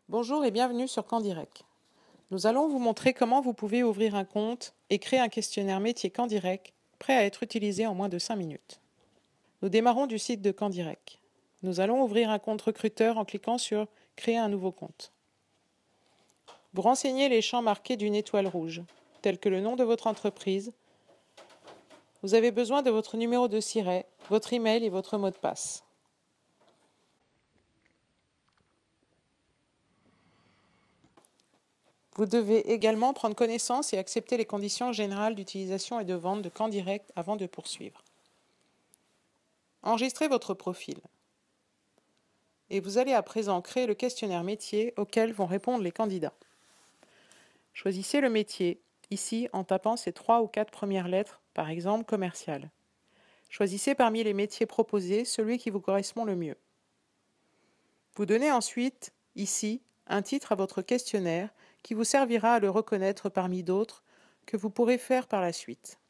Bonjour et bienvenue sur Candirect. Nous allons vous montrer comment vous pouvez ouvrir un compte et créer un questionnaire métier Candirect prêt à être utilisé en moins de 5 minutes. Nous démarrons du site de Candirect. Nous allons ouvrir un compte recruteur en cliquant sur « Créer un nouveau compte ». Vous renseignez les champs marqués d'une étoile rouge, tels que le nom de votre entreprise. Vous avez besoin de votre numéro de siret, votre email et votre mot de passe. Vous devez également prendre connaissance et accepter les conditions générales d'utilisation et de vente de Candirect avant de poursuivre. Enregistrez votre profil. Et vous allez à présent créer le questionnaire métier auquel vont répondre les candidats. Choisissez le métier, ici en tapant ces 3 ou 4 premières lettres, par exemple commercial. Choisissez parmi les métiers proposés celui qui vous correspond le mieux. Vous donnez ensuite, ici, un titre à votre questionnaire qui vous servira à le reconnaître parmi d'autres que vous pourrez faire par la suite.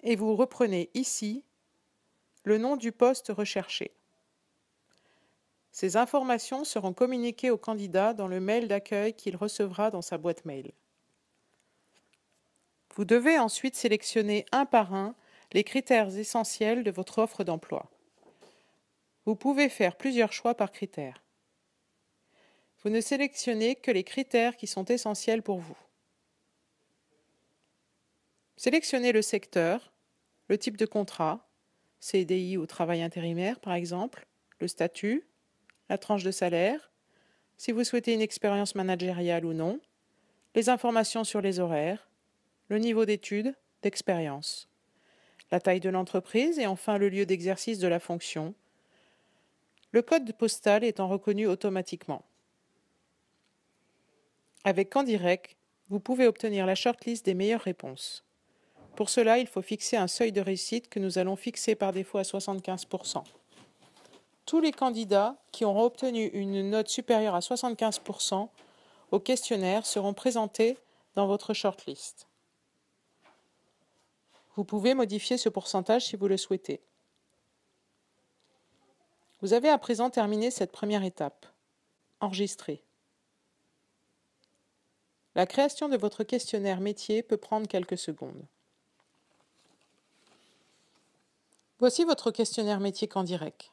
Et vous reprenez ici le nom du poste recherché. Ces informations seront communiquées au candidat dans le mail d'accueil qu'il recevra dans sa boîte mail. Vous devez ensuite sélectionner un par un les critères essentiels de votre offre d'emploi. Vous pouvez faire plusieurs choix par critère. Vous ne sélectionnez que les critères qui sont essentiels pour vous. Sélectionnez le secteur, le type de contrat, CDI ou travail intérimaire par exemple, le statut, la tranche de salaire, si vous souhaitez une expérience managériale ou non, les informations sur les horaires, le niveau d'études, d'expérience, la taille de l'entreprise et enfin le lieu d'exercice de la fonction, le code postal étant reconnu automatiquement. Avec Candirect, vous pouvez obtenir la shortlist des meilleures réponses. Pour cela, il faut fixer un seuil de réussite que nous allons fixer par défaut à 75%. Tous les candidats qui auront obtenu une note supérieure à 75% au questionnaire seront présentés dans votre shortlist. Vous pouvez modifier ce pourcentage si vous le souhaitez. Vous avez à présent terminé cette première étape. Enregistrer. La création de votre questionnaire métier peut prendre quelques secondes. Voici votre questionnaire métier Candirect.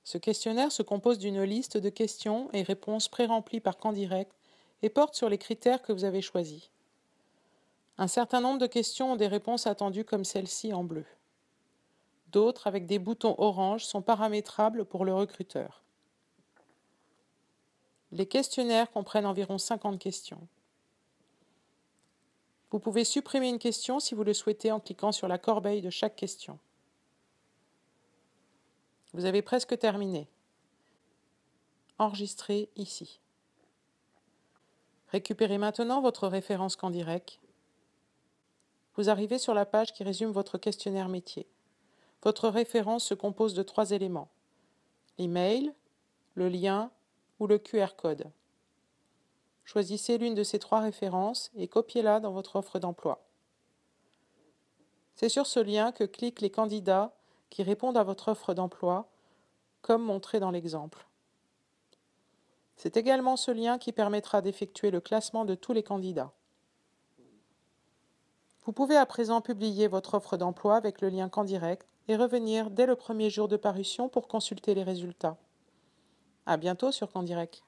Ce questionnaire se compose d'une liste de questions et réponses pré-remplies par Candirect et porte sur les critères que vous avez choisis. Un certain nombre de questions ont des réponses attendues comme celle-ci en bleu. D'autres, avec des boutons orange, sont paramétrables pour le recruteur. Les questionnaires comprennent environ 50 questions. Vous pouvez supprimer une question si vous le souhaitez en cliquant sur la corbeille de chaque question. Vous avez presque terminé. Enregistrez ici. Récupérez maintenant votre référence Candirect. Vous arrivez sur la page qui résume votre questionnaire métier. Votre référence se compose de 3 éléments: l'email, le lien ou le QR code. Choisissez l'une de ces 3 références et copiez-la dans votre offre d'emploi. C'est sur ce lien que cliquent les candidats qui répondent à votre offre d'emploi, comme montré dans l'exemple. C'est également ce lien qui permettra d'effectuer le classement de tous les candidats. Vous pouvez à présent publier votre offre d'emploi avec le lien Candirect et revenir dès le premier jour de parution pour consulter les résultats. À bientôt sur Candirect.